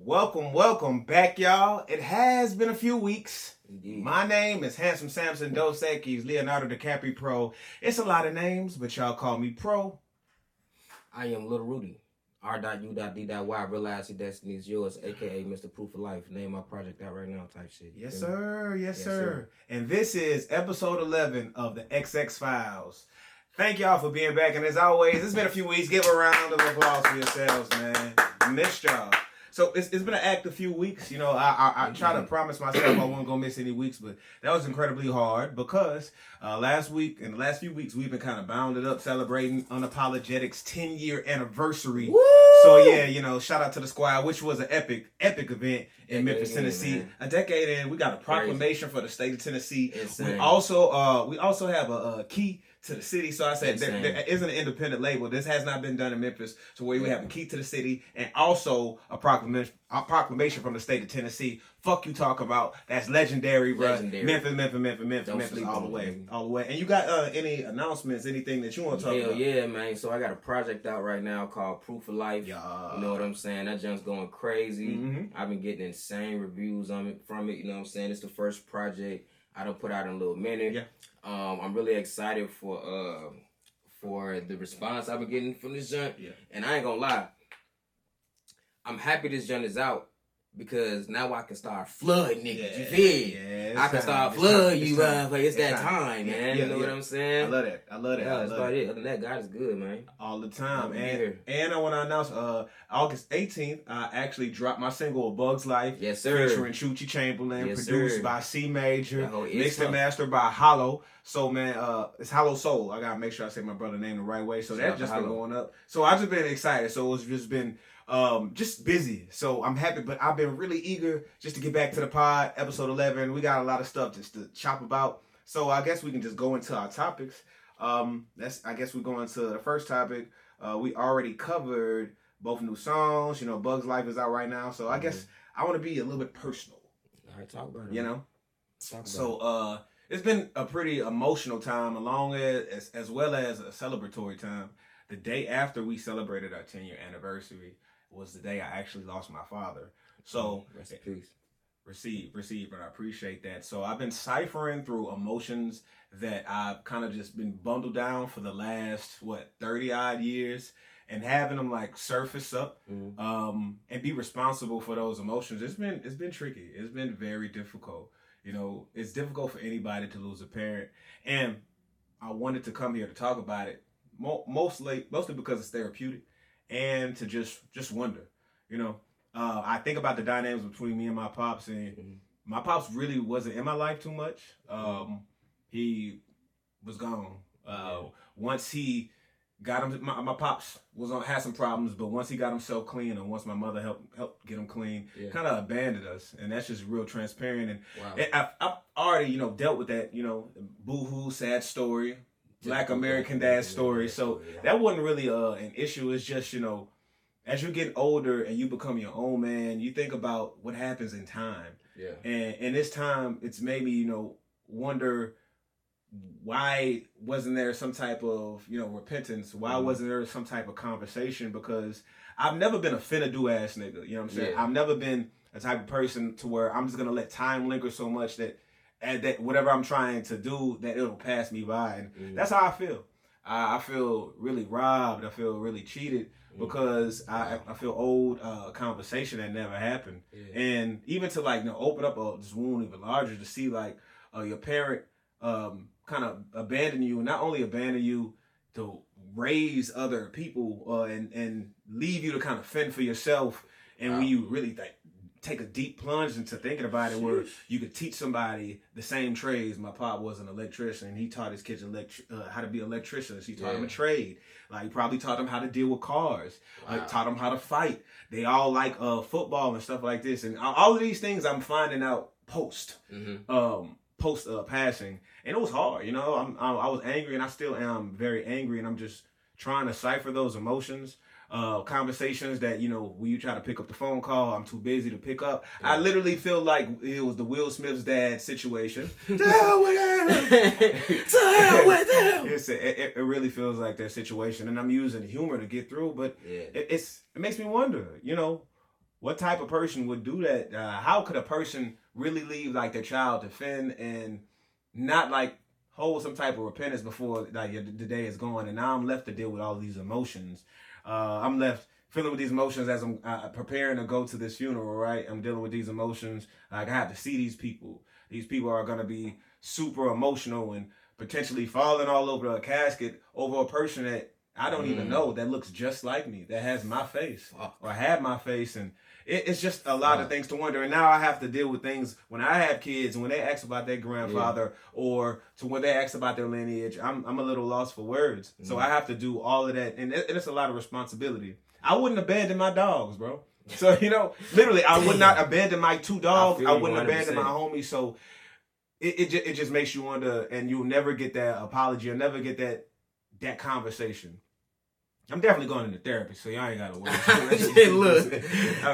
Welcome back, y'all. It has been a few weeks. Indeed. My name is Handsome Samson Dos Equis, Leonardo DiCaprio Pro. It's a lot of names, but y'all call me Pro. I am Little Rudy. R.U.D.Y. Realize your destiny is yours, aka Mr. Proof of Life. Name my project out right now, type shit. Yes, sir. Yes, sir. And this is episode 11 of the XX Files. Thank y'all for being back. And as always, it's been a few weeks. Give a round of applause for yourselves, man. Missed y'all. So it's been an active few weeks. You know, I try to promise myself I wasn't going to miss any weeks, but that was incredibly hard because last week and the last few weeks we've been kind of bounded up celebrating Unapologetic's 10-year anniversary. Woo! So yeah, you know, shout out to the squad, which was an epic event in Memphis, Tennessee. Man. A decade in, we got a proclamation for the state of Tennessee. Insane. We also have a key to the city. So I said there isn't an independent label. This has not been done in Memphis. So we have a key to the city and also a proclamation from the state of Tennessee. Fuck you talk about. That's legendary, bro. Memphis all the way. And you got any announcements, anything that you want to talk about? Hell yeah, man. So I got a project out right now called Proof of Life. Yeah. You know what I'm saying? That junk's going crazy. Mm-hmm. I've been getting insane reviews from it. You know what I'm saying? It's the first project I done put out in a little minute. Yeah. I'm really excited for the response I've been getting from this junk. Yeah. And I ain't gonna lie, I'm happy this junk is out because now I can start flooding niggas. You feel? Yeah, I can start flooding you, it's that time. time, man. You know what I'm saying? I love that. Yeah, that's about it. Other than that, God is good, man. All the time. Yeah. And I want to announce August 18th, I actually dropped my single A Bug's Life. Yes, sir. Featuring Chuchi Chamberlain, Yes, produced sir. by C Major, Yo, mixed and mastered by Hollow. So man, it's Hollow Soul. I gotta make sure I say my brother's name the right way. So that's just been going up. So I've just been excited. So it's just been just busy. So I'm happy, but I've been really eager just to get back to the pod. Episode 11. We got a lot of stuff just to chop about. So I guess we can just go into our topics. I guess we go into the first topic. We already covered both new songs. You know, Bug's Life is out right now. So I guess I want to be a little bit personal. All right, talk about it. You know? It's been a pretty emotional time along as well as a celebratory time. The day after we celebrated our 10-year anniversary was the day I actually lost my father. So rest in peace. Receive, and I appreciate that. So I've been ciphering through emotions that I've kind of just been bundled down for the last 30 odd years, and having them like surface up and be responsible for those emotions. It's been tricky. It's been very difficult. You know, it's difficult for anybody to lose a parent, and I wanted to come here to talk about it mostly because it's therapeutic, and to just wonder. You know, I think about the dynamics between me and my pops, and my pops really wasn't in my life too much. He was gone. Once he got him, my pops had some problems, but once he got himself clean, and once my mother helped get him clean, kind of abandoned us, and that's just real transparent. And I've already dealt with that. Boo-hoo, sad story, Black American dad story. So that wasn't really an issue. It's just as you get older and you become your own man, you think about what happens in time. Yeah. And in this time, it's made me wonder, why wasn't there some type of repentance? Why wasn't there some type of conversation? Because I've never been a finna do ass nigga. You know what I'm saying? Yeah. I've never been a type of person to where I'm just gonna let time linger so much that whatever I'm trying to do, that it'll pass me by. And that's how I feel. I feel really robbed. I feel really cheated because I feel owed a conversation that never happened. Yeah. And even to open up this wound even larger, to see your parent kind of abandon you, and not only abandon you to raise other people and leave you to kind of fend for yourself. And when you really take a deep plunge into thinking about it, where you could teach somebody the same trades. My pop was an electrician, and he taught his kids how to be electricians. He taught them a trade. He probably taught them how to deal with cars. Taught them how to fight. They all like football and stuff like this. And all of these things I'm finding out post passing, and it was hard. I was angry, and I still am very angry, and I'm just trying to cipher those emotions. Conversations that when you try to pick up the phone call, I'm too busy to pick up. Yeah. I literally feel like it was the Will Smith's dad situation. To hell with him! To hell with him! It really feels like that situation, and I'm using humor to get through. But it makes me wonder. what type of person would do that? How could a person really leave like their child to fend and not like hold some type of repentance before like the day is gone, and now I'm left to deal with all these emotions. I'm left feeling with these emotions as I'm preparing to go to this funeral, right? I'm dealing with these emotions. Like, I have to see these people. These people are going to be super emotional and potentially falling all over a casket over a person that I don't even know, that looks just like me, that has my face or had my face. And it's just a lot of things to wonder. And now I have to deal with things when I have kids and when they ask about their grandfather or to when they ask about their lineage, I'm a little lost for words. So I have to do all of that. And it's a lot of responsibility. I wouldn't abandon my dogs, bro. So, you know, literally, I would not abandon my 2 dogs. I wouldn't 100%. Abandon my homies. So it just makes you wonder, and you'll never get that apology. You'll never get that conversation. I'm definitely going into therapy, so y'all ain't gotta worry. Hey, look.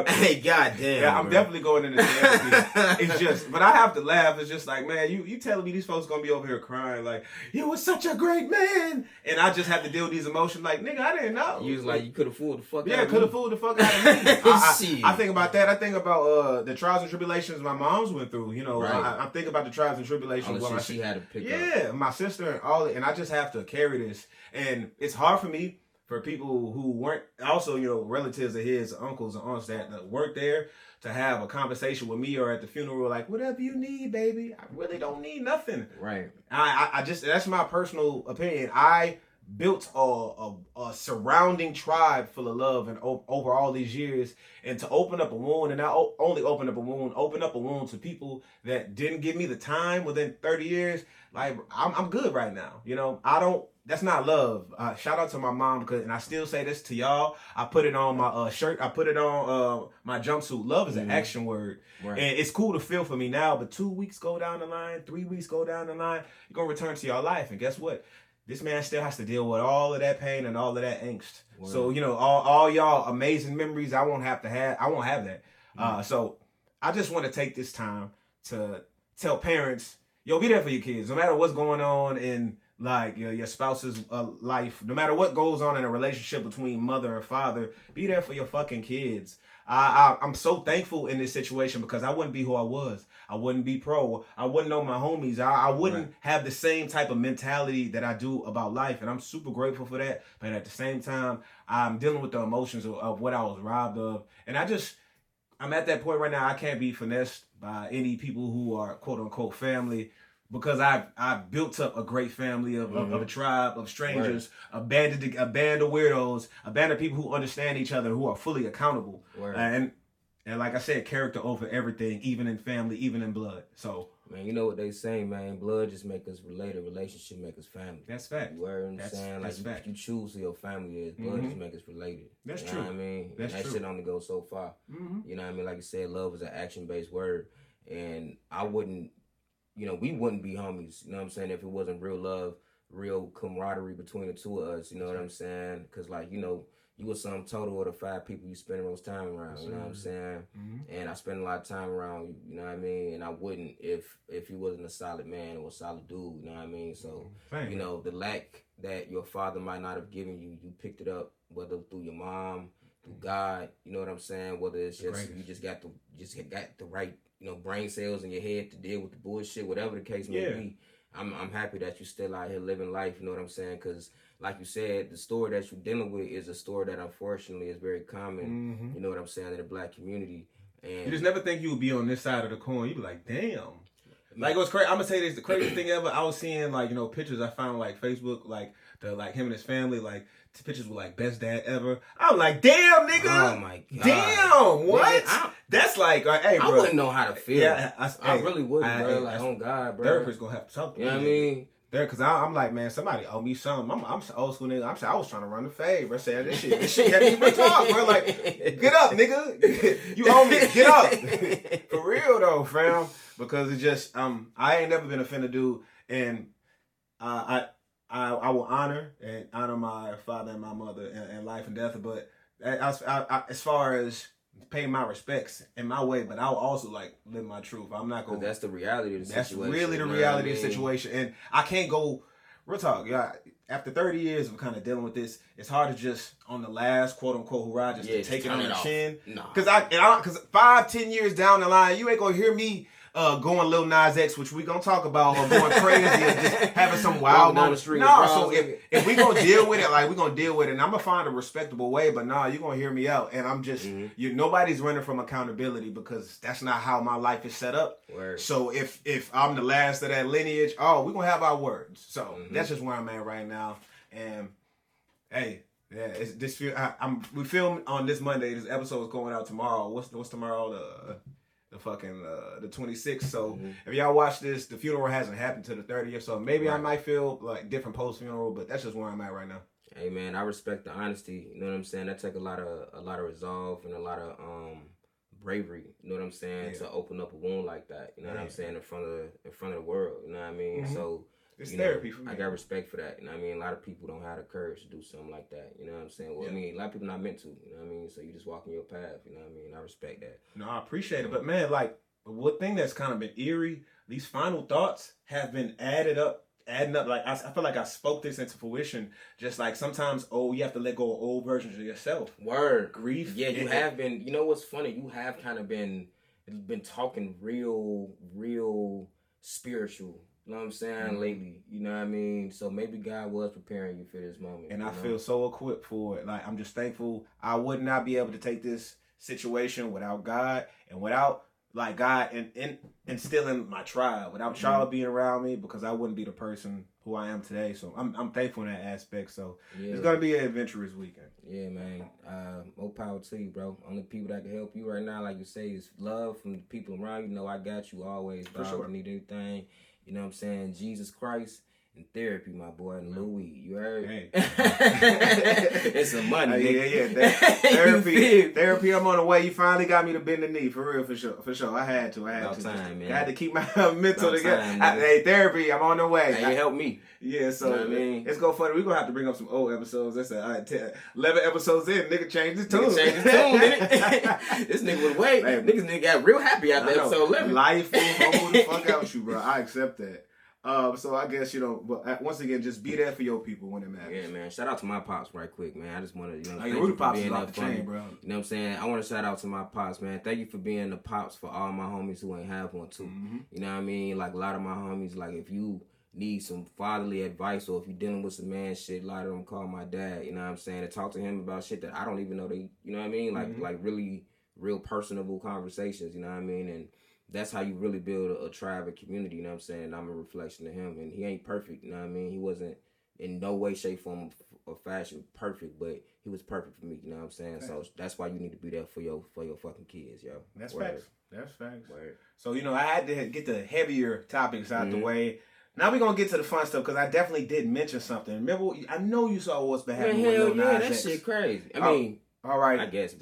Hey, goddamn. Yeah, I'm definitely going into therapy. It's just, but I have to laugh. It's just like, man, you telling me these folks gonna be over here crying like, you was such a great man, and I just have to deal with these emotions. Like, nigga, I didn't know. You was like, you could have fooled the fuck out of me. Yeah, could have fooled the fuck out of me. I think about that. I think about the trials and tribulations my mom's went through. You know, right. I think about the trials and tribulations. All the shit she had to pick up. Yeah, my sister and all, and I just have to carry this, and it's hard for me. For people who weren't also, you know, relatives of his, uncles and aunts that weren't there to have a conversation with me or at the funeral, like, whatever you need, baby. I really don't need nothing. Right. I just, that's my personal opinion. I built a surrounding tribe full of love and over all these years, and to open up a wound, and not only open up a wound to people that didn't give me the time within 30 years. Like, I'm good right now. You know, that's not love. Shout out to my mom, and I still say this to y'all. I put it on my shirt. I put it on my jumpsuit. Love is an action word. Right. And it's cool to feel for me now, but 2 weeks go down the line, 3 weeks go down the line, you're going to return to your life. And guess what? This man still has to deal with all of that pain and all of that angst. Wow. So, you know, all y'all amazing memories, I won't have that. So I just want to take this time to tell parents, yo, be there for your kids. No matter what's going on in like your spouse's life, no matter what goes on in a relationship between mother and father, be there for your fucking kids. I'm so thankful in this situation because I wouldn't be who I was. I wouldn't be pro. I wouldn't know my homies. I wouldn't have the same type of mentality that I do about life. And I'm super grateful for that. But at the same time, I'm dealing with the emotions of what I was robbed of. And I'm at that point right now. I can't be finessed by any people who are quote unquote family, because I've built up a great family of a tribe of strangers, a band of weirdos, a band of people who understand each other, who are fully accountable. And like I said, character over everything, even in family, even in blood. So, man, you know what they say, man. Blood just make us related. Relationship make us family. That's fact. You know what I'm saying? Like, you choose who your family is. Blood just make us related. That's true. You know what I mean? That's that true. Shit only goes so far. You know what I mean? Like you said, love is an action-based word. And I wouldn't, you know, we wouldn't be homies, you know what I'm saying, if it wasn't real love, real camaraderie between the two of us, you know what I'm saying? Because, like, you know, you were some total of the 5 people you spend the most time around, you know what I'm saying? And I spend a lot of time around you, you know what I mean? And I wouldn't if he wasn't a solid man or a solid dude, you know what I mean? So, you know, the lack that your father might not have given you, you picked it up, whether through your mom, through God, you know what I'm saying? Whether it's just, you just got the right, you know, brain cells in your head to deal with the bullshit, whatever the case may be. I'm happy that you're still out here living life, you know what I'm saying? Because, like you said, the story that you're dealing with is a story that unfortunately is very common, you know what I'm saying, in the black community. And you just never think you would be on this side of the coin. You be like, damn. Like, it was crazy. I'm gonna say this, the craziest thing ever. I was seeing, like, you know, pictures I found, like, Facebook, like him and his family, like, pictures were like best dad ever. I'm like, damn, nigga. Oh my god. Damn, what? Man, that's like, hey, bro. I wouldn't know how to feel. Yeah, I really wouldn't, bro. Like, oh god, bro. Therapist's gonna have to talk to me. You know what I mean? There, cause I'm like, man, somebody owe me something. I'm old school nigga. I was trying to run the fade, bro. Saying this shit had me retarded, bro. Like, get up, nigga. You owe me. Get up. For real though, fam. Because it's just, I ain't never been a fan of dude, and I will honor my father and my mother in life and death. But as far as pay my respects in my way, but I'll also like live my truth. I'm not going. That's the reality of the situation. That's really the reality of the situation, and I can't go real talk, yeah. After 30 years of kind of dealing with this, it's hard to just on the last quote unquote hurrah just to take it on the chin. Because 5-10 years down the line, you ain't gonna hear me going Lil Nas X, which we gonna talk about, or going crazy, or just having some wild moment. No, so if we gonna deal with it, like we gonna deal with it, and I'm gonna find a respectable way. But nah, you gonna hear me out, and I'm just nobody's running from accountability because that's not how my life is set up. Word. So if I'm the last of that lineage, we're gonna have our words. So that's just where I'm at right now. And hey. Yeah, it's this. We film on this Monday. This episode is going out tomorrow. What's tomorrow? The 26th. So if y'all watch this, the funeral hasn't happened to the 30th. So maybe I might feel like different post funeral, but that's just where I'm at right now. Hey man, I respect the honesty. You know what I'm saying? That take a lot of resolve and a lot of bravery. You know what I'm saying? To open up a wound like that. You know what I'm saying? In front of the world. You know what I mean? So. It's therapy for me. I got respect for that. You know what I mean? A lot of people don't have the courage to do something like that. You know what I'm saying? Well, I mean, a lot of people not meant to. You know what I mean? So you just walking your path. You know what I mean? I respect that. No, I appreciate it. But man, like, one thing that's kind of been eerie, these final thoughts have been adding up. Like, I feel like I spoke this into fruition. Just like sometimes, you have to let go of old versions of yourself. Word. Grief. Yeah, you have been. You know what's funny? You have kind of been talking real spiritual. You know what I'm saying? Lately, you know what I mean? So maybe God was preparing you for this moment. And I feel so equipped for it. Like, I'm just thankful. I would not be able to take this situation without God and without, like, God and instilling my tribe, without y'all being around me, because I wouldn't be the person who I am today. So I'm thankful in that aspect. So it's going to be an adventurous weekend. Yeah, man. More power to you, bro. Only people that can help you right now, like you say, is love from the people around you. Know I got you always, bro. For sure. If you need anything. You know what I'm saying? Jesus Christ and therapy, my boy, and Louis. You heard? Hey. It's some money. Yeah. Therapy, I'm on the way. You finally got me to bend the knee. For real, for sure. I had to. Time, man. I had to keep my mental together. Hey, therapy, I'm on the way. Hey, you help me. Yeah, so you know what I mean? It's go funny. We're going to have to bring up some old episodes. That's 11 episodes in. Nigga changed his tune. This nigga was wait. Nigga got real happy after episode 11. Life will humble the fuck out you, bro. I accept that. So I guess, but once again, just be there for your people when it matters. Yeah, man. Shout out to my pops right quick, man. I just want to, thank you for being off the chain, bro. You know what I'm saying? I want to shout out to my pops, man. Thank you for being the pops for all my homies who ain't have one too. You know what I mean? Like a lot of my homies, like if you need some fatherly advice or if you're dealing with some man shit, a lot of them call my dad, you know what I'm saying? And talk to him about shit that I don't even know they, you know what I mean? Like really real personable conversations, you know what I mean? And that's how you really build a tribe, a community, you know what I'm saying? And I'm a reflection of him. And he ain't perfect, you know what I mean? He wasn't in no way, shape, form, or fashion perfect, but he was perfect for me, you know what I'm saying? Okay. So that's why you need to be there for your fucking kids, yo. That's facts. That's facts. Word. So, I had to get the heavier topics out the way. Now we're going to get to the fun stuff because I definitely did mention something. Remember, I know you saw what's been happening with Lil Nas X. That shit crazy. I mean... All right. I guess.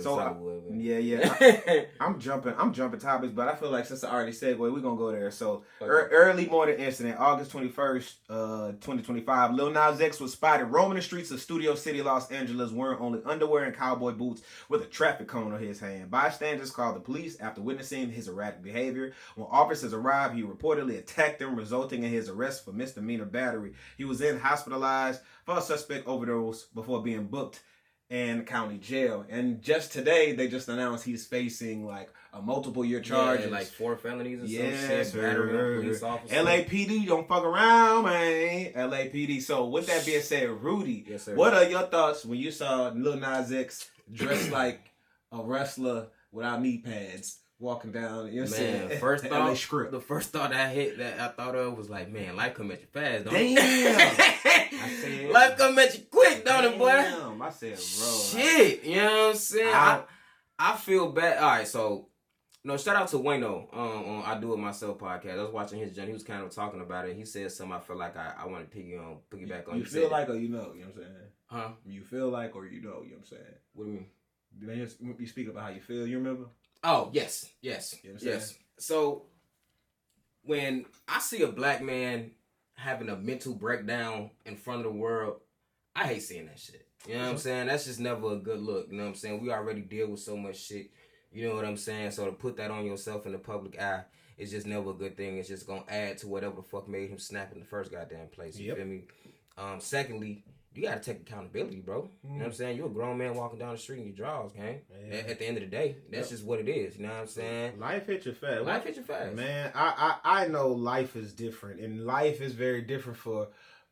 I'm jumping topics, but I feel like since I already segued, we're going to go there. So, early morning incident, August 21st, 2025. Lil Nas X was spotted roaming the streets of Studio City, Los Angeles, wearing only underwear and cowboy boots with a traffic cone on his hand. Bystanders called the police after witnessing his erratic behavior. When officers arrived, he reportedly attacked them, resulting in his arrest for misdemeanor battery. He was then hospitalized for a suspect overdose before being booked in county jail. And just today, they just announced he's facing like a multiple year charges. Like 4 felonies or some shit. Battery police officer. LAPD, don't fuck around, man. LAPD. So with that being said, Rudy, yes, sir. What are your thoughts when you saw Lil Nas X dressed like a wrestler without knee pads? Walking down, you know what I'm saying? The first thought I thought of was like, man, life come at you fast, don't it? Damn! Life come at you quick, don't it, boy? Damn, I said, bro. Shit, you know what I'm saying? I feel bad. All right, so, shout out to Wayno on I Do It Myself podcast. I was watching his journey. He was kind of talking about it. He said something I feel like I want to piggyback on. You feel like or you know what I'm saying? Huh? You feel like or you know what I'm saying? What do you mean? You speak about how you feel, you remember? Oh, yes. You know yes. So, when I see a black man having a mental breakdown in front of the world, I hate seeing that shit. You know what I'm saying? That's just never a good look. You know what I'm saying? We already deal with so much shit. You know what I'm saying? So, to put that on yourself in the public eye is just never a good thing. It's just going to add to whatever the fuck made him snap in the first goddamn place. You feel me? Secondly, you gotta take accountability, bro. You know what I'm saying? You're a grown man walking down the street in your drawers, gang. Yeah. At the end of the day, that's just what it is. You know what I'm saying? Life hit you fast. Life hit you fast. Man, I know life is different, and life is very different for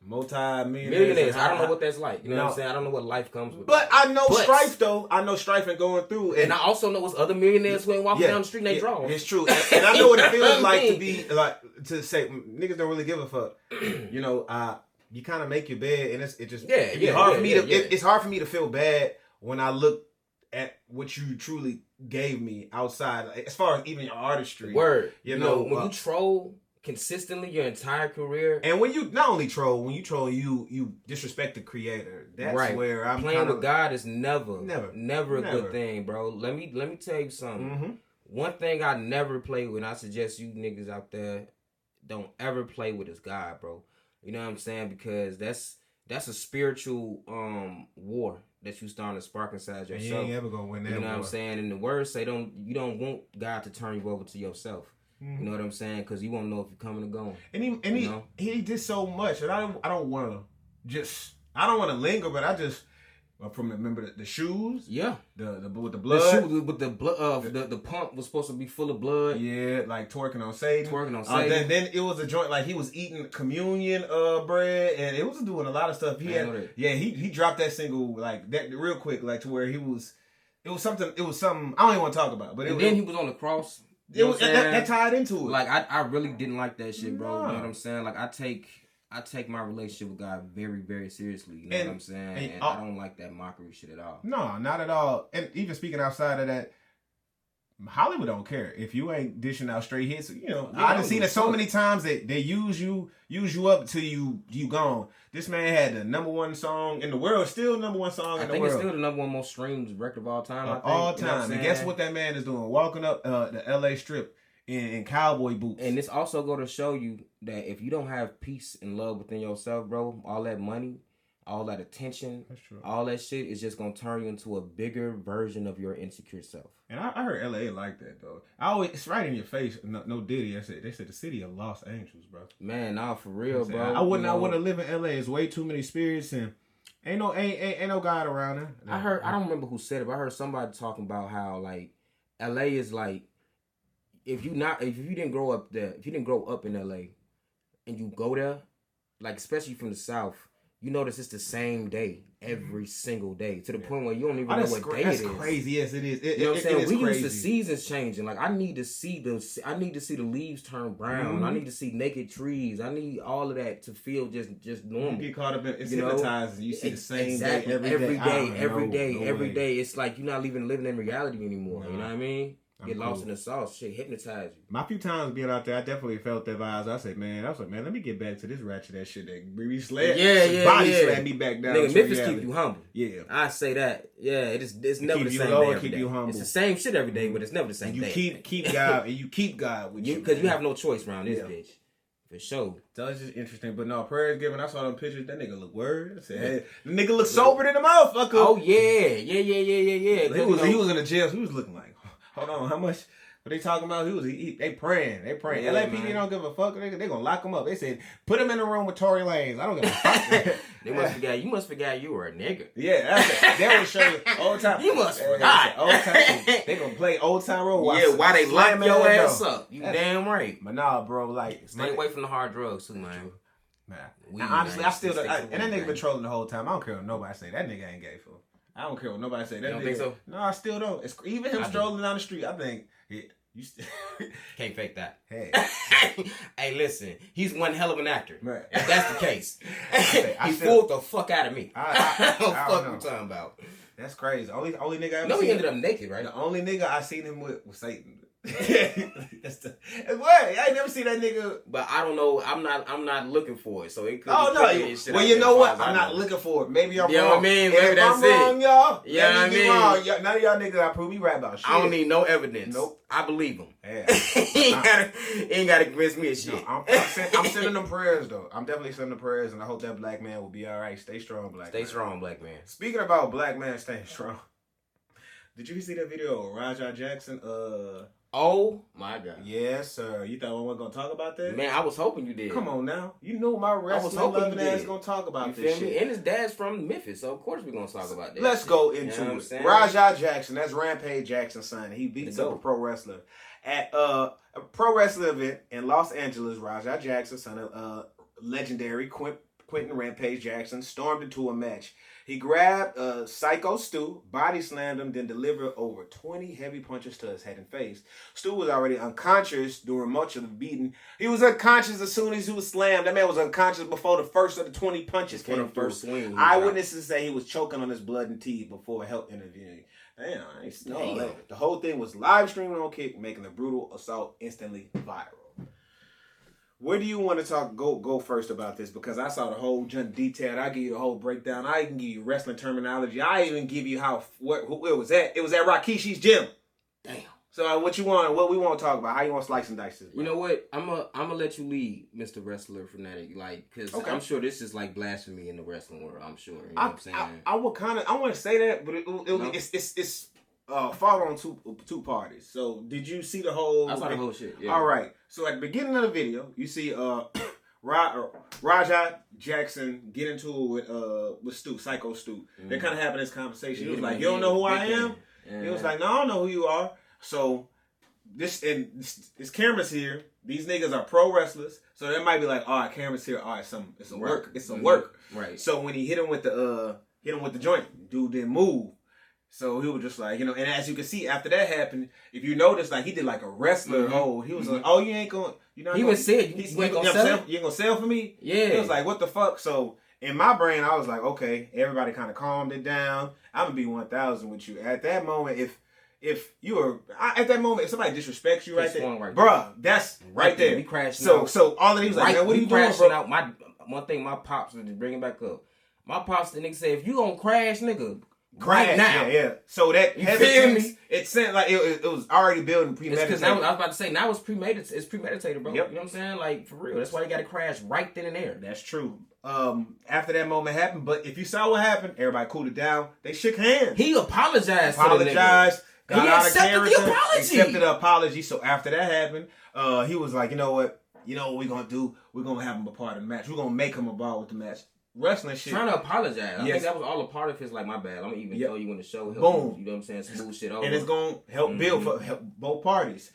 multi-millionaires. I don't know what that's like. You know what I'm saying? I don't know what life comes with. But I know strife, though. I know strife and going through. And I also know what's other millionaires who ain't walking down the street in their drawers. It's true. And I know what it feels like to be, like, to say, niggas don't really give a fuck. You know, you kind of make your bed, and it's hard for me to feel bad when I look at what you truly gave me outside, like, as far as even your artistry. Word. You know when you troll consistently your entire career, and when you not only troll, you disrespect the creator. That's where I'm playing with God is never a good thing, bro. Let me tell you something. Mm-hmm. One thing I never play with, and I suggest you niggas out there don't ever play with is God, bro. You know what I'm saying? Because that's a spiritual war that you starting to spark inside yourself. You ain't ever gonna win that. You know what I'm saying? And the words say you don't want God to turn you over to yourself. Mm-hmm. You know what I'm saying? Because you won't know if you're coming or going. And he did so much, and I don't want to linger, but I just remember the shoes. Yeah. The with the blood. The shoes with the blood. The pump was supposed to be full of blood. Yeah, like twerking on Satan. Then it was a joint like he was eating communion bread, and it was doing a lot of stuff. He dropped that single like that real quick, like to where it was something. I don't even want to talk about, but he was on the cross. That tied into it. Like I really didn't like that shit, bro. You know what I'm saying? Like I take my relationship with God very, very seriously. You know what I'm saying? And I don't like that mockery shit at all. No, not at all. And even speaking outside of that, Hollywood don't care if you ain't dishing out straight hits. You know, I've seen it so many times that they use you up till you gone. This man had the number one song in the world, still number one song in the world. I think it's still the number one most streamed record of all time. All time. And guess what that man is doing? Walking up the LA Strip in cowboy boots. And this also go to show you that if you don't have peace and love within yourself, bro, all that money, all that attention, all that shit is just gonna turn you into a bigger version of your insecure self. And I heard LA like that though. It's right in your face. No Diddy. They said the city of Los Angeles, bro. Man, nah, for real, bro. I wouldn't want to live in LA. It's way too many spirits and ain't no God around there. I don't remember who said it, but I heard somebody talking about how like LA is like if you didn't grow up there, if you didn't grow up in LA and you go there, like especially from the South, you notice it's the same day every single day to the point where you don't even know what day it is. That's crazy. Yes, it is. You know what I'm saying? We used to seasons changing. Like I need to see the leaves turn brown. I need to see naked trees. I need all of that to feel just normal. You get caught up in it's hypnotizing. You see the same day every day. It's like you're not even living in reality anymore. You know what I mean? Get lost in the sauce. Shit hypnotize you. My few times being out there, I definitely felt that vibes. I was like, man, let me get back to this ratchet ass shit that body slammed me back down. Nigga, Memphis keep you humble. Yeah, I say that. Yeah, it's never the same day every day. You humble. It's the same shit every day, but it's never the same day. You keep God, and you keep God with you because you have no choice around this bitch. For sure. So it's just interesting. But no, prayers given. I saw them pictures. That nigga look word. I said, hey, the nigga look sober than the motherfucker. Oh yeah. He was in the jail. So he was looking like, hold on, how much? What they talking about? They praying. They praying. Yeah, LAPD don't give a fuck. They gonna lock him up. They said put him in the room with Tory Lanez. I don't give a fuck. You must forget you were a nigga. Yeah, they will show you old time. You must forget old time. They gonna play old time road. Why they lock your ass up? You damn right. But nah, bro, like stay away from the hard drugs too, man. Man, honestly, I still and that nigga been trolling the whole time. I don't care what nobody say. That nigga ain't gay, fool. I don't care what nobody say. That you don't nigga, think so? No, I still don't. It's even him strolling down the street. I think you can't fake that. Hey, hey, listen. He's one hell of an actor. Right. If that's the case, he fooled the fuck out of me. I don't fuck you talking about. That's crazy. Only nigga I ever no, seen. He ended up naked, right? The only nigga I seen him with was Satan. What? I ain't never seen that nigga. But I don't know. I'm not looking for it. So it could. Oh no! Well, you know what? I'm not looking for it. Maybe I'm wrong. You know what I mean? Maybe that's it. Wrong, y'all. Yeah, I mean, wrong. None of y'all niggas I prove me right about shit. I don't need no evidence. Nope. I believe him. Yeah. he ain't gotta convince me of shit. No, I'm sending them prayers though. I'm definitely sending them prayers, and I hope that black man will be all right. Stay strong, black man. Stay strong, black man. Speaking about black man staying strong. Did you see that video of Rampage Jackson? Oh my God. Yes, sir. You thought I wasn't gonna talk about that? Man, I was hoping you did. Come on now. You know my wrestling loving ass gonna talk about this shit. And his dad's from Memphis, so of course we're gonna talk about that. Let's go into it. Rampage Jackson, that's Rampage Jackson's son. He beats up a pro wrestler at a pro wrestling event in Los Angeles. Rampage Jackson, son of legendary Quentin Rampage Jackson, stormed into a match. He grabbed Psycho Stu, body slammed him, then delivered over 20 heavy punches to his head and face. Stu was already unconscious during much of the beating. He was unconscious as soon as he was slammed. That man was unconscious before the first of the 20 punches came through. First swing. Eyewitnesses say he was choking on his blood and teeth before help intervening. Damn. The whole thing was live streamed on Kick, making the brutal assault instantly viral. Where do you want to go first about this? Because I saw the whole junk detailed. I give you the whole breakdown. I even give you wrestling terminology. I even give you where it was at. It was at Rakishi's gym. Damn. So what we want to talk about? How you want to slice and dice this? Bro? You know what? I'm gonna let you lead, Mr. Wrestler Fanatic. Like, because I'm sure this is like blasphemy in the wrestling world. I'm sure. You know what I'm saying? I want to say that, but it's fought on two parties. So did you see the whole? I saw the whole shit. Yeah. All right. So at the beginning of the video, you see Raja Jackson get into it with Stu, Psycho Stu. Mm-hmm. They kind of having this conversation. He was like, "You don't know who I am?" Yeah. He was like, "No, I don't know who you are." So this camera's here. These niggas are pro wrestlers, so they might be like, "All right, camera's here. All right, it's some work. It's some work." Right. So when he hit him with the joint, dude didn't move. So he was just like, and as you can see, after that happened, if you notice, like, he did like a wrestler hold. He was like, "Oh, you ain't going, you know." He was said, "You ain't gonna sell? You ain't gonna sell for me?" Yeah. He was like, "What the fuck?" So in my brain, I was like, "Okay." Everybody kind of calmed it down. I'm gonna be 1,000 with you at that moment. If you were at that moment, if somebody disrespects you right there, bruh, that's right there. We crashed. So all of these like, "Man, what are you doing, bro?" Out. One thing, my pops was just bringing back up. My pops, the nigga said, "If you gonna crash, nigga." Right now, yeah. So that hesitance, it sent like it was already building premeditated. Because I was about to say now it's premeditated. It's premeditated, bro. Yep. You know what I'm saying? Like, for real. That's why you got to crash right then and there. That's true. After that moment happened, but if you saw what happened, everybody cooled it down. They shook hands. He apologized. Got he accepted the apology. Accepted the apology. So after that happened, he was like, "You know what? You know what we're gonna do? We're gonna have him a part of the match. We're gonna make him a ball with the match." Wrestling shit. Trying to apologize. I think that was all a part of his, like, my bad. I'm gonna even throw you in the show. Boom. You know what I'm saying? Smooth shit over. And it's gonna help build for help both parties.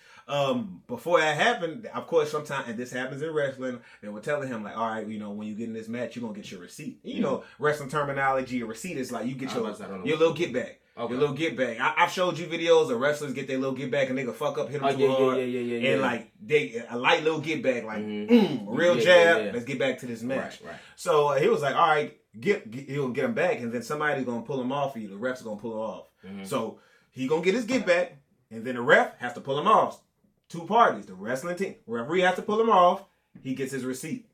Before that happened, of course, sometimes, and this happens in wrestling, they were telling him, like, "All right, when you get in this match, you're gonna get your receipt." You know, wrestling terminology, a receipt is like you get your little get back. Okay. Your little get back. I've showed you videos of wrestlers get their little get back and they can fuck up, hit them too hard. Yeah. And like a light little get back, like real jab. Yeah. Let's get back to this match. Right. So he was like, "All right, he'll get him back, and then somebody's gonna pull him off for you. The ref's gonna pull him off. Mm-hmm. So he gonna get his get back, and then the ref has to pull him off. Two parties, the wrestling team, referee has to pull him off. He gets his receipt.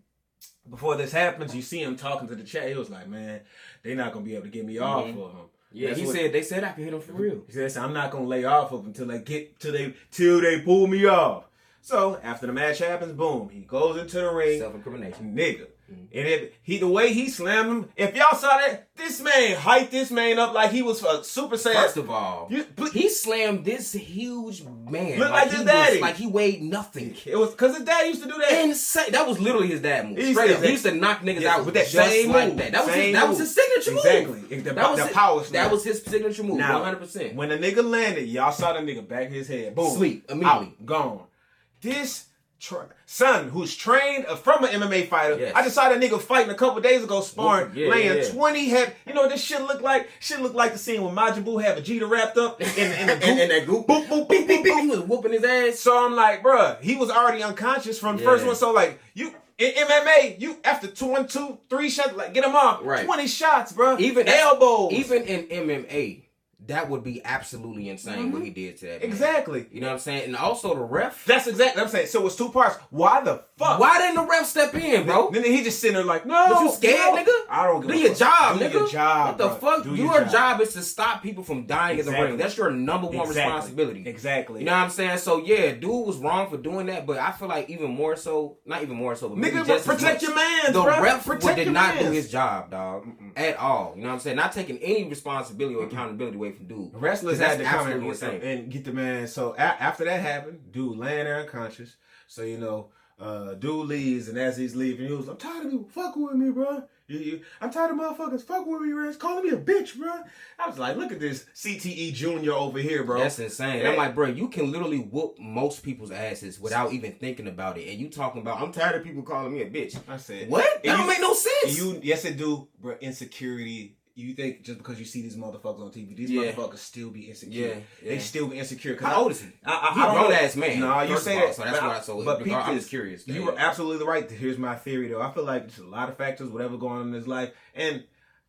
Before this happens, you see him talking to the chat. He was like, "Man, they're not gonna be able to get me off for him." Yeah, they said I could hit him for real. He said, "I'm not gonna lay off of him till they pull me off." So after the match happens, boom, he goes into the ring. Self-incrimination, nigga. And the way he slammed him, if y'all saw that, this man hyped this man up like he was a Super Saiyan. First of all, he slammed this huge man. Looked like his daddy. Like he weighed nothing. It was because his dad used to do that. Insane. That was literally his dad move. He used to knock niggas out with that same like move. That was his signature move. Exactly. The power slam. That was his signature move. Now, 100%. When the nigga landed, y'all saw the nigga back his head. Boom. Sleep immediately. Out, gone. This son who's trained from an MMA fighter. Yes. I just saw that nigga fighting a couple days ago, sparring, laying 20 heavy. You know what this shit look like? Shit look like the scene when Majin Buu had Vegeta wrapped up in the goop. And that goop. Boop, boop, boop, boop, boop. He was whooping his ass. So I'm like, bruh, he was already unconscious from the first one. So like, you in MMA, you after 2, 3 shots, like get him off. Right. 20 shots, bruh. Even elbows. Even in MMA. That would be absolutely insane what he did to that man. Exactly. You know what I'm saying? And also the ref. That's exactly what I'm saying. So it's 2 parts. Why the fuck? Why didn't the ref step in, bro? Then he just sitting there like, no. But you scared, nigga? I don't give a fuck. Do your job, nigga. Do your job, what the fuck? Your job is to stop people from dying in the ring. That's your number one responsibility. Exactly. You know what I'm saying? So yeah, dude was wrong for doing that, but I feel like even more so, not even more so, but nigga, just protect your man. The ref did not do his job, dog, at all. You know what I'm saying? Not taking any responsibility or accountability away from dude. Wrestlers That's had to come absolutely in and get the man. So after that happened, dude laying there unconscious. So dude leaves, and as he's leaving, he was, I'm tired of you fucking with me, bro. I'm tired of motherfuckers fucking with me, Rance, calling me a bitch, bro. I was like, look at this CTE Junior over here, bro. That's insane. And I'm like, bro, you can literally whoop most people's asses without even thinking about it. And you talking about, I'm tired of people calling me a bitch. I said, what? That don't make no sense. Yes, it do, bro. Insecurity. You think just because you see these motherfuckers on TV, these motherfuckers still be insecure. Yeah. They still be insecure. How old is he? He's a grown-ass man. No, you say that. So that's why. But I'm just curious. You were absolutely right. Here's my theory, though. I feel like there's a lot of factors, whatever going on in his life. And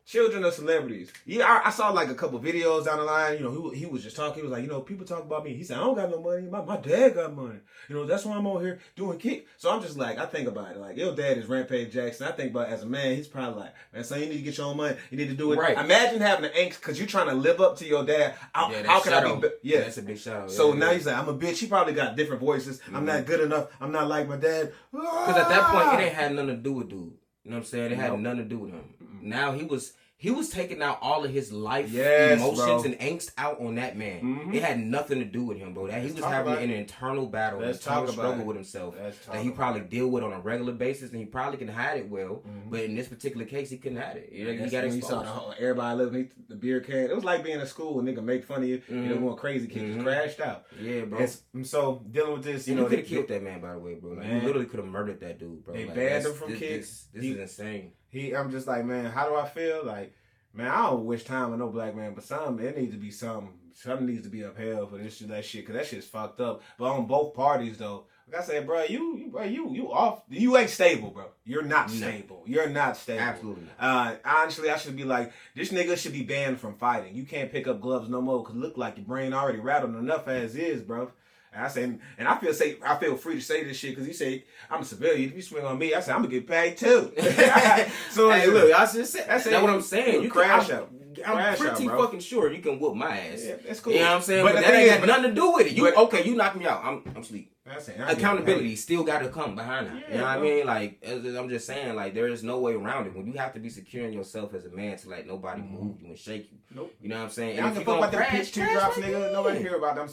children are celebrities. Yeah, I saw like a couple videos down the line. He was just talking. He was like, people talk about me. He said, I don't got no money. My dad got money. That's why I'm on here doing kick. So I'm just like, I think about it. Like, your dad is Rampage Jackson. I think about it as a man, he's probably like, man, son, you need to get your own money. You need to do it. Right. Imagine having an angst because you're trying to live up to your dad. How can I be? Yeah, that's a big shout out. So now he's like, I'm a bitch. He probably got different voices. I'm not good enough. I'm not like my dad. Because at that point, it ain't had nothing to do with dude. You know what I'm saying? It had nothing to do with him. Now he was taking out all of his life emotions and angst out on that man. Mm-hmm. It had nothing to do with him, bro. That he was having an internal battle, an internal struggle with himself that he probably deal with on a regular basis, and he probably can hide it well. Mm-hmm. But in this particular case, he couldn't hide it. He got exposed. You saw everybody living the beer can. It was like being in school and nigga make fun of you. Going crazy, kid just crashed out. Yeah, bro. And so dealing with this, you could have killed that man, by the way, bro. Like, you literally could have murdered that dude, bro. They banned him from kids. This is insane. I'm just like, man, how do I feel? Like, man, I don't wish time on no black man, but it needs to be something. Something needs to be upheld for this that shit, because that shit's fucked up. But on both parties, though, like I said, bro, you off. You ain't stable, bro. You're not stable. You're not stable. Absolutely not. Honestly, I should be like, this nigga should be banned from fighting. You can't pick up gloves no more, because it look like your brain already rattled enough as is, bro. And I say, and I feel free to say this shit, because he say, I'm a civilian. If you swing on me, I say, I'm gonna get paid too. So hey, look, I just said that's what I'm saying. You crash out. I'm pretty fucking sure you can whoop my ass. Yeah, that's cool. You know what I'm saying? But that ain't got nothing to do with it. You knock me out. I'm asleep. Accountability still got to come behind that. Yeah, you know what I mean? Like, I'm just saying, like, there is no way around it. When you have to be secure in yourself as a man to let nobody move you and shake you. Nope. You know what I'm saying? And if you don't about them pitch 2 drops, nigga, nobody hear about them.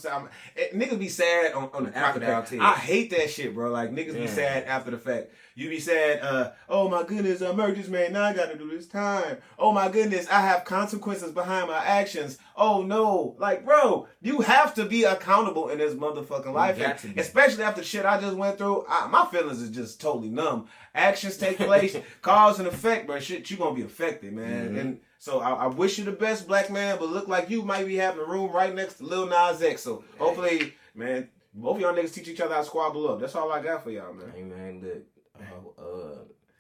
Niggas be sad on the after the fact. I hate that shit, bro. Like, niggas be sad after the fact. You be sad, oh my goodness, I murdered this man, now I gotta do this time. Oh my goodness, I have consequences behind my actions. Oh no. Like, bro, you have to be accountable in this motherfucking life. Especially after shit I just went through. My feelings is just totally numb. Actions take place, cause and effect, bro. Shit, you gonna be affected, man. Mm-hmm. And so I wish you the best, black man, but look like you might be having a room right next to Lil Nas X. So hopefully, man, both of y'all niggas teach each other how to squabble up. That's all I got for y'all, man. Hey, man, look.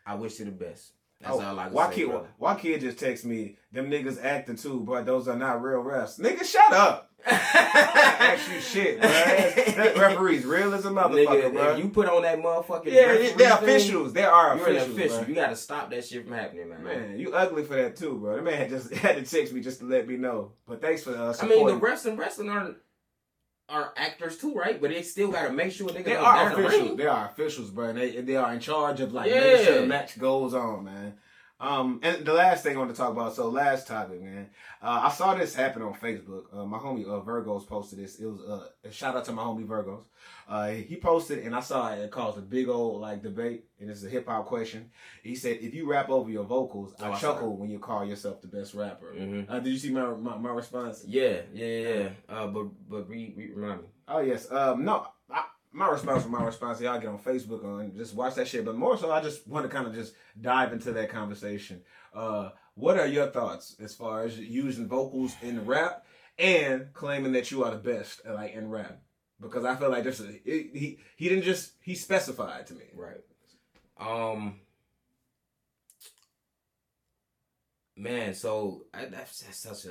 I wish you the best. That's all I can say, bro. Why kid just text me, them niggas acting too, but those are not real refs. Nigga, shut up. Ask you shit, bro. That referee's real as a motherfucker, nigga, bro. If you put on that motherfucking they're officials. They are You're officials. An official. Bro. You gotta stop that shit from happening, man. Man, you ugly for that too, bro. The man just had to text me just to let me know. But thanks for supporting. I mean, the refs and wrestling are actors too, right? But they still gotta make sure they are officials. They are officials, bro. And they are in charge of making sure the match goes on, man. And the last thing I want to talk about, so last topic, man. I saw this happen on Facebook. My homie Virgos posted this. It was a shout out to my homie Virgos. He posted, and I saw it caused a big old debate, and it's a hip hop question. He said, "If you rap over your vocals, I chuckle when you call yourself the best rapper." Mm-hmm. Did you see my response? Yeah. But remind me. Oh yes. No. My response. Y'all get on Facebook and just watch that shit. But more so, I just want to kind of just dive into that conversation. What are your thoughts as far as using vocals in rap and claiming that you are the best in rap? Because I feel like he specified to me. Right. Man, so that's such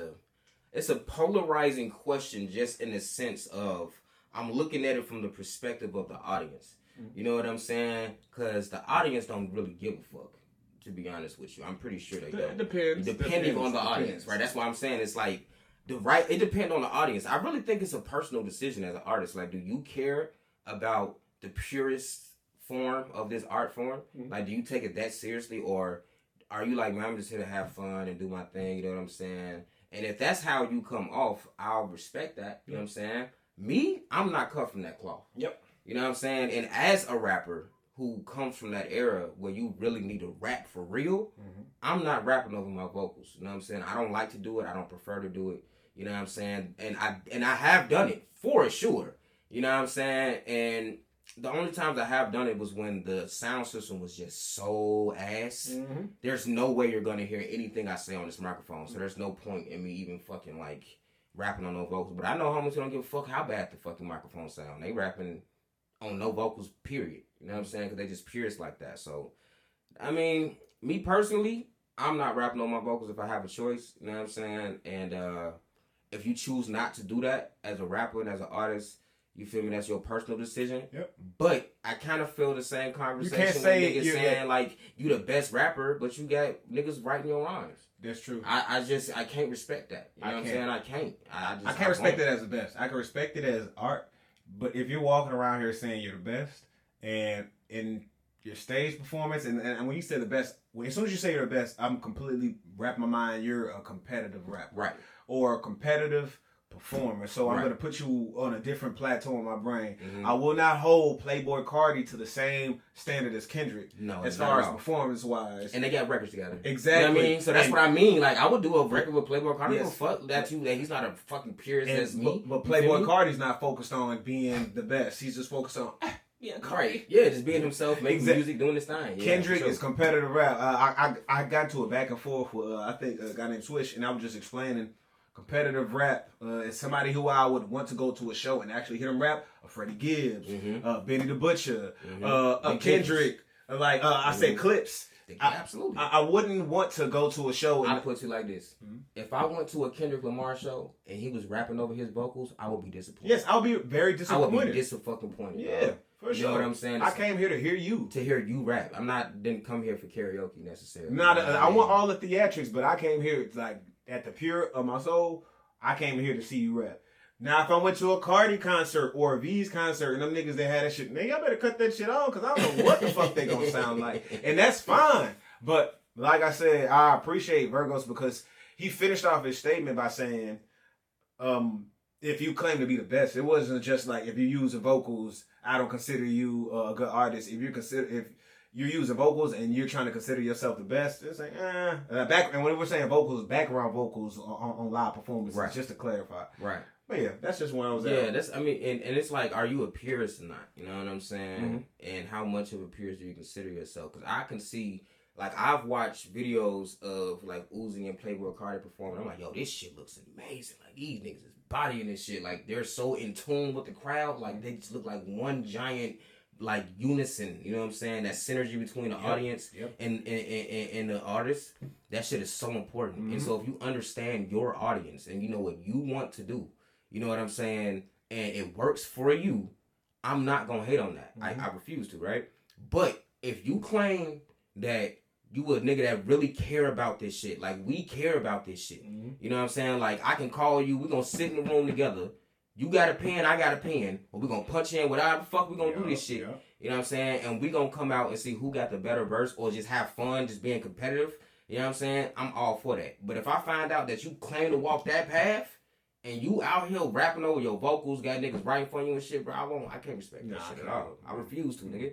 it's a polarizing question, just in the sense of I'm looking at it from the perspective of the audience. You know what I'm saying? Because the audience don't really give a fuck, to be honest with you. I'm pretty sure they don't. Depending on the audience, right? That's why I'm saying it's like it depends on the audience. I really think it's a personal decision as an artist. Like, do you care about the purest form of this art form? Mm-hmm. Like, do you take it that seriously, or are you like, man, I'm just here to have fun and do my thing, you know what I'm saying? And if that's how you come off, I'll respect that. You know what I'm saying? Me, I'm not cut from that cloth. Yep. You know what I'm saying? And as a rapper who comes from that era where you really need to rap for real, I'm not rapping over my vocals. You know what I'm saying? I don't like to do it. I don't prefer to do it. You know what I'm saying? And I have done it for sure. You know what I'm saying? And the only times I have done it was when the sound system was just so ass. There's no way you're gonna hear anything I say on this microphone. So there's no point in me even fucking like rapping on no vocals. But I know homies who don't give a fuck how bad the fucking microphone sound. They rapping on no vocals, period. You know what I'm saying? Because they just purists like that. So, I mean, me personally, I'm not rapping on my vocals if I have a choice. You know what I'm saying? And if you choose not to do that as a rapper and as an artist, you feel me? That's your personal decision. Yep. But I kind of feel the same conversation you can't say with niggas saying, like, you the best rapper, but you got niggas writing your rhymes. That's true. I can't respect that. You know what I'm saying? I can't. I can't respect it as the best. I can respect it as art. But if you're walking around here saying you're the best, and in your stage performance, and when you say the best, as soon as you say you're the best, I'm completely wrap my mind. You're a competitive rapper, right? Or a competitive performer. So I'm gonna put you on a different plateau in my brain. I will not hold Playboy Cardi to the same standard as Kendrick. No, as far as performance wise. And they got records together. Exactly. You know what I mean? So that's what I mean. Like I would do a record with Playboy Cardi. Yes. Fuck that he's not a fucking purist as me. But Playboy Cardi's not focused on being the best. He's just focused on right. Yeah, just being himself, making music, doing his thing. Yeah, Kendrick is competitive rap. I got to a back and forth with I think a guy named Swish, and I was just explaining competitive rap. Is somebody who I would want to go to a show and actually hear him rap. A Freddie Gibbs, Benny the Butcher, Kendrick. I say Clips. Absolutely. I wouldn't want to go to a show. I put it like this: if I went to a Kendrick Lamar show and he was rapping over his vocals, I would be disappointed. Yes, I would be very disappointed. I would be disappointed. Yeah, for sure. You know what I'm saying? I came here to hear you. To hear you rap. Didn't come here for karaoke necessarily. I want all the theatrics, but I came here like at the pure of my soul. I came here to see you rap. Now, if I went to a Cardi concert or a V's concert and them niggas that had that shit, man, y'all better cut that shit on because I don't know what the fuck they gonna sound like. And that's fine. But like I said, I appreciate Virgos because he finished off his statement by saying, if you claim to be the best, it wasn't just like if you use the vocals, I don't consider you a good artist. If you're using vocals and you're trying to consider yourself the best, it's like, and when we're saying vocals, background vocals on live performances, right. Just to clarify. Right. But yeah, that's just where I was at. Yeah, and it's like, are you a purist or not? You know what I'm saying? And how much of a purist do you consider yourself? Because I can see, like, I've watched videos of, like, Uzi and Playboy Cardi performing. I'm like, yo, this shit looks amazing. Like, these niggas is bodying this shit. Like, they're so in tune with the crowd. Like, they just look like one giant, like, unison. You know what I'm saying? That synergy between the audience and the artist. That shit is so important. And so if you understand your audience and you know what you want to do, you know what I'm saying? And it works for you. I'm not going to hate on that. I refuse to, right? But if you claim that you a nigga that really care about this shit, like we care about this shit. You know what I'm saying? Like I can call you, we're going to sit in the room together. You got a pen, I got a pen. But we're going to punch in whatever the fuck we're going to do this shit. Yeah. You know what I'm saying? And we're going to come out and see who got the better verse or just have fun, just being competitive. You know what I'm saying? I'm all for that. But if I find out that you claim to walk that path, and you out here rapping over your vocals, got niggas writing for you and shit, bro, I can't respect that shit at all. I refuse to, nigga.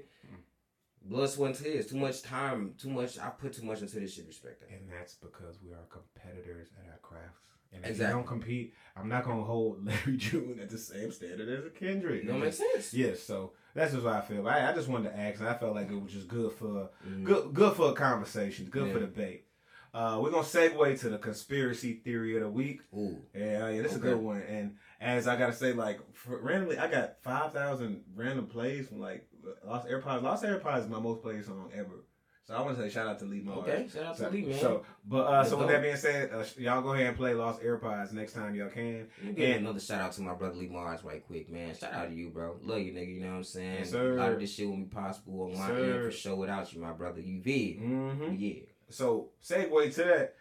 Blood, sweat, and tears. Too much time, I put too much into this shit, respect that. And that's because we are competitors at our crafts. And if you don't compete, I'm not going to hold Larry June at the same standard as a Kendrick. Don't make sense. Yes, so that's just what I feel. I just wanted to ask, and I felt like it was just good for good for a conversation, good for debate. We're going to segue to the conspiracy theory of the week. Ooh. Yeah, this is a good one. And as I got to say, like, randomly, I got 5,000 random plays from, like, Lost AirPods. Lost AirPods is my most played song ever. So I want to say shout out to Lee Mars. Okay, shout out to Lee, man. So with that being said, y'all go ahead and play Lost AirPods next time y'all can. And another shout out to my brother Lee Mars right quick, man. Shout out to you, bro. Love you, nigga. You know what I'm saying? Yes, sir. A lot of this shit wouldn't be possible on my end for sure without you, my brother. You vid. Yeah. So, segue to that.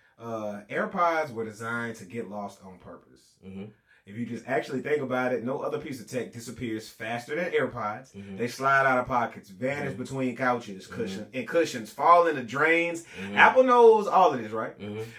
AirPods were designed to get lost on purpose. If you just actually think about it, no other piece of tech disappears faster than AirPods. They slide out of pockets, vanish between couches, cushions, fall into drains. Apple knows all of this, right?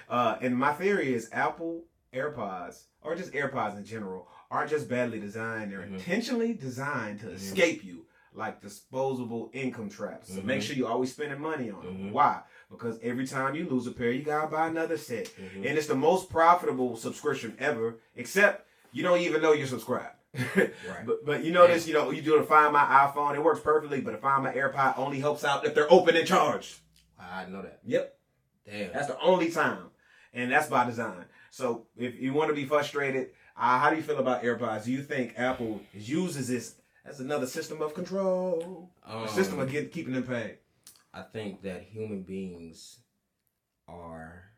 And my theory is Apple AirPods, or just AirPods in general, aren't just badly designed. They're Mhm. intentionally designed to escape you, like disposable income traps. So make sure you're always spending money on them. Why? Because every time you lose a pair, you gotta buy another set. And it's the most profitable subscription ever, except you don't even know you're subscribed. Right. But you notice, you do to Find My iPhone, it works perfectly, but to Find My AirPod only helps out if they're open and charged. I know that. Yep. Damn. That's the only time. And that's by design. So if you want to be frustrated, how do you feel about AirPods? Do you think Apple uses this as another system of control? A system of keeping them paid? I think that human beings are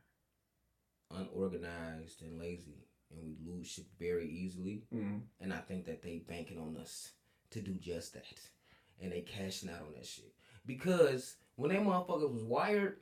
unorganized and lazy, and we lose shit very easily. And I think that they banking on us to do just that, and they cashing out on that shit. Because when they motherfuckers was wired,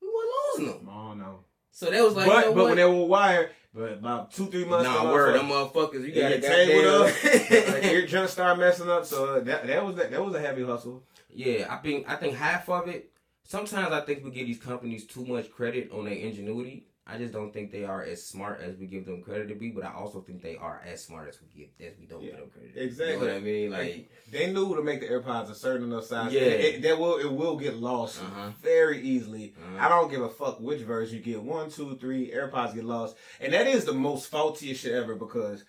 we weren't losing them. Oh no. So that was like, but when they were wired, but about 2-3 months. Nah, word, them motherfuckers, you gotta tangled up. Your junk started messing up, so that was a heavy hustle. Yeah, I think half of it. Sometimes I think we give these companies too much credit on their ingenuity. I just don't think they are as smart as we give them credit to be, but I also think they are as smart as we don't give them credit. Exactly. You know what I mean? Like they knew to make the AirPods a certain enough size. Yeah. It will get lost very easily. I don't give a fuck which version you get. 1, 2, 3 AirPods get lost, and that is the most faultiest shit ever because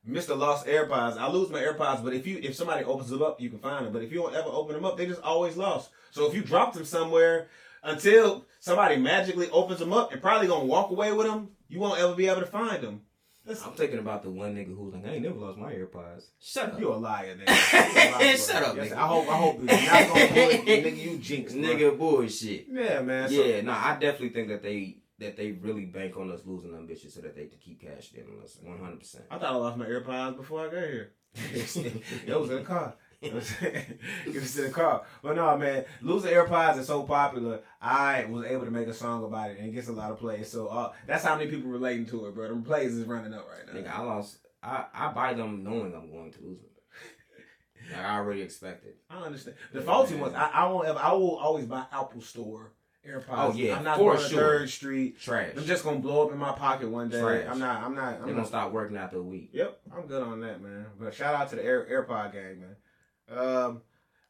Mr. Lost AirPods. I lose my AirPods, but if somebody opens them up, you can find them. But if you don't ever open them up, they just always lost. So if you drop them somewhere until somebody magically opens them up and probably gonna walk away with them, you won't ever be able to find them. I'm thinking about the one nigga who's like, I ain't never lost my AirPods. Shut up. You a liar, nigga. Shut up, yes, nigga. I hope you're not gonna do it, nigga. You jinx, nigga. Bullshit. Yeah, man. Yeah, no, I definitely think that they really bank on us losing them bitches so that they can keep cashing in on us 100%. I thought I lost my AirPods before I got here. It was in the car. It was in the car. But no, man, losing AirPods is so popular. I was able to make a song about it and it gets a lot of plays. So that's how many people relating to it, bro. Them plays is running up right now. Nigga, I buy them knowing I'm going to lose them. Like, I already expect it. I understand. The faulty ones, I will always buy Apple Store AirPods. Oh yeah, I'm not for going to sure. 3rd Street. Trash. I'm just gonna blow up in my pocket one day. Trash. I'm not. They're gonna stop working after a week. Yep, I'm good on that, man. But shout out to the AirPod gang, man.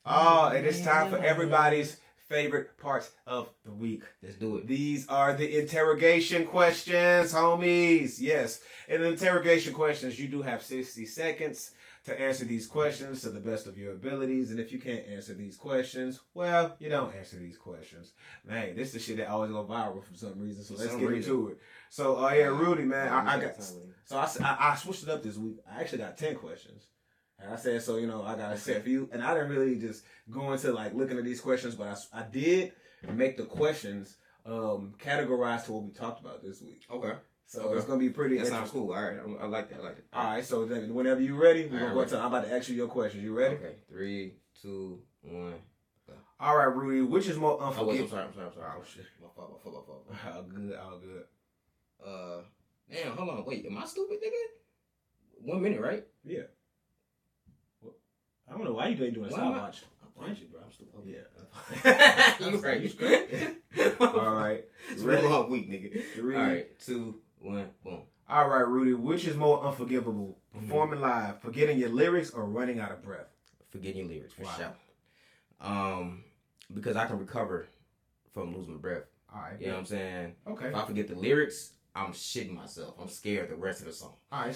And it's time for everybody's favorite parts of the week. Let's do it. These are the interrogation questions, homies. Yes, in the interrogation questions, you do have 60 seconds to answer these questions to the best of your abilities. And if you can't answer these questions, well, you don't answer these questions. Man, this is the shit that always go viral for some reason. So let's get into it. So, Rudy, man, I switched it up this week. I actually got 10 questions. And I said, so, I got a set for you. And I didn't really just go into, looking at these questions, but I did make the questions categorized to what we talked about this week. Okay. So it's going to be pretty That sounds cool. All right. I like that. All right. So then whenever you're ready, we're going to go to, I'm about to ask you your questions. You ready? Okay. 3, 2, 1. Go. All right, Rudy. Which is more unforgivable? I'm sorry. Oh, shit. My fault. All good. Damn, hold on. Wait, am I stupid, nigga? 1 minute, right? Yeah. I don't know why you ain't doing a stopwatch. I'm you, bro. I'm stupid. Yeah. You right. You straight. All right. It's a real long week, nigga. 3. All right. 2, 1, boom. All right, Rudy. Which is more unforgivable? Performing live, forgetting your lyrics, or running out of breath? Forgetting your lyrics, for sure. Because I can recover from losing my breath. All right. You know what I'm saying? Okay. If I forget the lyrics, I'm shitting myself. I'm scared the rest of the song. All right.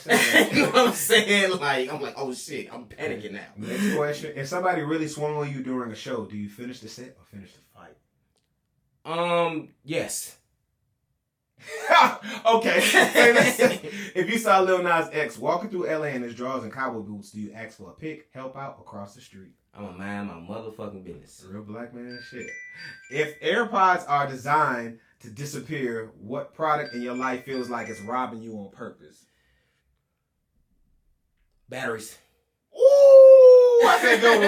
You know what I'm saying? I'm like, oh shit, I'm panicking now. Next question. If somebody really swung on you during a show, do you finish the set or finish the fight? Yes. Okay. Hey, listen. If you saw Lil Nas X walking through LA in his drawers and cowboy boots, do you ask for a pic, help out, or cross the street? I'm a mind my motherfucking business. Real black man shit. If AirPods are designed to disappear, what product in your life feels like it's robbing you on purpose? Batteries. Ooh, that's a good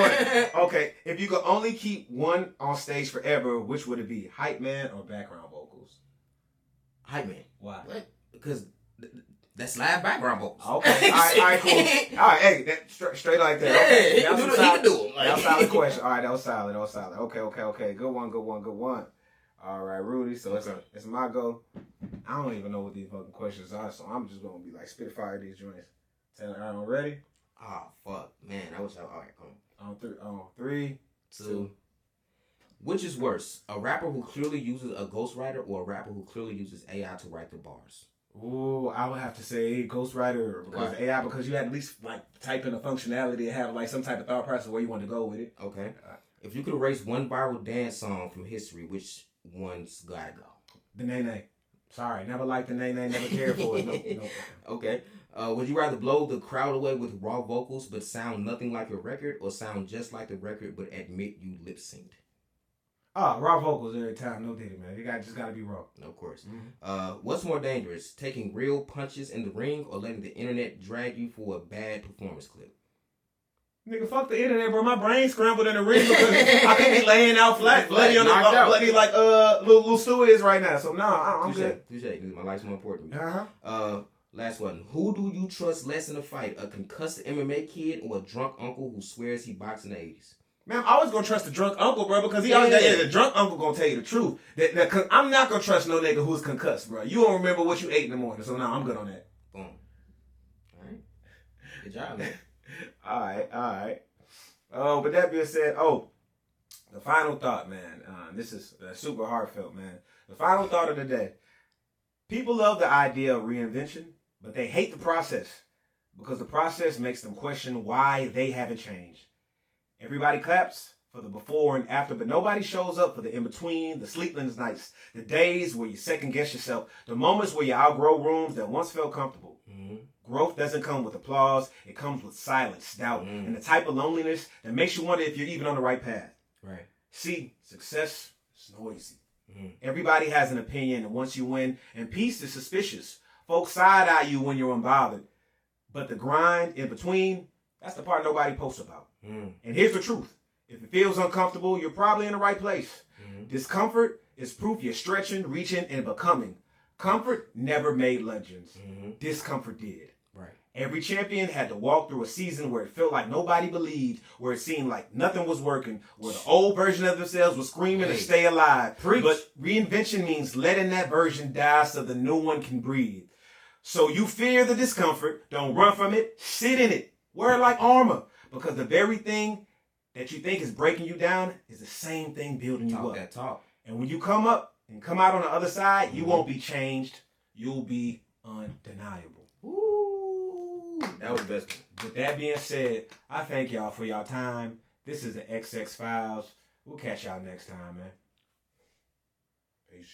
one. Okay, if you could only keep one on stage forever, which would it be? Hype man or background vocals? Hype man. Why? What? Because that's live background vocals. Okay, all right, cool. All right, hey, that, straight like that. Okay. He can do them. That was a solid question. All right, that was solid. Okay. Good one. All right, Rudy. So it's my go. I don't even know what these fucking questions are, so I'm just gonna be like spitfire these joints. All right, ready? Oh fuck, man! I wish I. All right, come on. Three, two. Which is worse, a rapper who clearly uses a ghostwriter or a rapper who clearly uses AI to write the bars? Ooh, I would have to say ghostwriter because AI, because you had at least like type in a functionality and have like some type of thought process where you want to go with it. Okay. If you could erase one viral dance song from history, which one's gotta go? The Nay Nay. Sorry, never liked the Nay Nay, never cared for it. No. Okay. Would you rather blow the crowd away with raw vocals but sound nothing like your record, or sound just like the record but admit you lip synced? Raw vocals every time, no diddy, man. You just gotta be raw. Of course. Mm-hmm. What's more dangerous, taking real punches in the ring or letting the internet drag you for a bad performance clip? Nigga, fuck the internet, bro. My brain scrambled in the ring because I could be laying out flat, bloody on the bloody like Lil Stu is right now. So I'm good. Touché. My life's more important to me. Last one. Who do you trust less in a fight? A concussed MMA kid or a drunk uncle who swears he boxed in the 80s? Man, I'm always gonna trust the drunk uncle, bro, because the drunk uncle gonna tell you the truth. I'm not gonna trust no nigga who's concussed, bro. You don't remember what you ate in the morning, so I'm good on that. Boom. All right. Good job, man. All right. But that being said, the final thought, man. This is super heartfelt, man. The final thought of the day. People love the idea of reinvention, but they hate the process because the process makes them question why they haven't changed. Everybody claps for the before and after, but nobody shows up for the in-between, the sleepless nights, the days where you second-guess yourself, the moments where you outgrow rooms that once felt comfortable. Mm-hmm. Growth doesn't come with applause. It comes with silence, doubt, and the type of loneliness that makes you wonder if you're even on the right path. Right. See, success is noisy. Mm-hmm. Everybody has an opinion, and once you win, and peace is suspicious. Folks side-eye you when you're unbothered. But the grind in between, that's the part nobody posts about. And here's the truth. If it feels uncomfortable, you're probably in the right place. Discomfort is proof you're stretching, reaching, and becoming. Comfort never made legends. Discomfort did. Right. Every champion had to walk through a season where it felt like nobody believed, where it seemed like nothing was working, where the old version of themselves was screaming to stay alive. Preach. But reinvention means letting that version die so the new one can breathe. So you fear the discomfort, don't run from it, sit in it, wear it like armor. Because the very thing that you think is breaking you down is the same thing building you up. That talk. And when you come up and come out on the other side, you won't be changed. You'll be undeniable. Ooh, that was the best one. With that being said, I thank y'all for y'all time. This is the XX Files. We'll catch y'all next time, man. Peace.